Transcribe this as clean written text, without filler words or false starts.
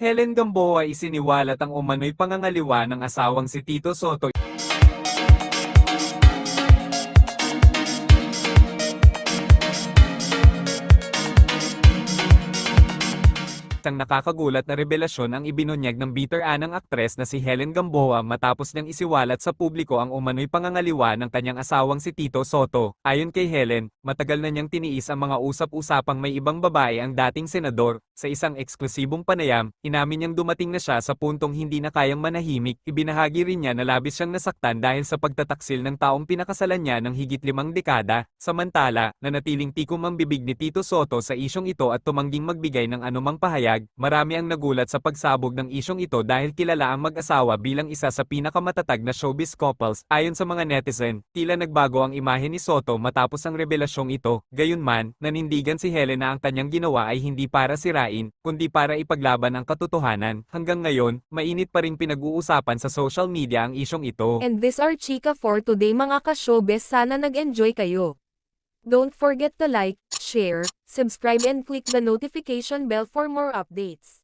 Helen Gamboa isiniwalat ang umano'y pangangaliwa ng asawang si Tito Sotto. Ang nakakagulat na revelasyon ang ibinunyag ng bitter-anang aktres na si Helen Gamboa matapos niyang isiwalat sa publiko ang umano'y pangangaliwa ng kanyang asawang si Tito Sotto. Ayon kay Helen, matagal na niyang tiniis ang mga usap-usapang may ibang babae ang dating senador. Sa isang eksklusibong panayam, inamin niyang dumating na siya sa puntong hindi na kayang manahimik. Ibinahagi rin niya na labis siyang nasaktan dahil sa pagtataksil ng taong pinakasalan niya ng higit 5 dekada. Samantala, nanatiling tikom ang bibig ni Tito Sotto sa isyong ito at tumangging magbigay ng anumang pahayag. Marami ang nagulat sa pagsabog ng isyong ito dahil kilala ang mag-asawa bilang isa sa pinakamatatag na showbiz couples. Ayon sa mga netizen, tila nagbago ang imahe ni Sotto matapos ang revelasyong ito. Gayunman, nanindigan si Helen na ang kanyang ginawa ay hindi para sirain, kundi para ipaglaban ang katotohanan. Hanggang ngayon, mainit pa ring pinag-uusapan sa social media ang isyong ito. And this are Chika for today mga ka-showbiz, sana nag-enjoy kayo. Don't forget to like, share, subscribe and click the notification bell for more updates.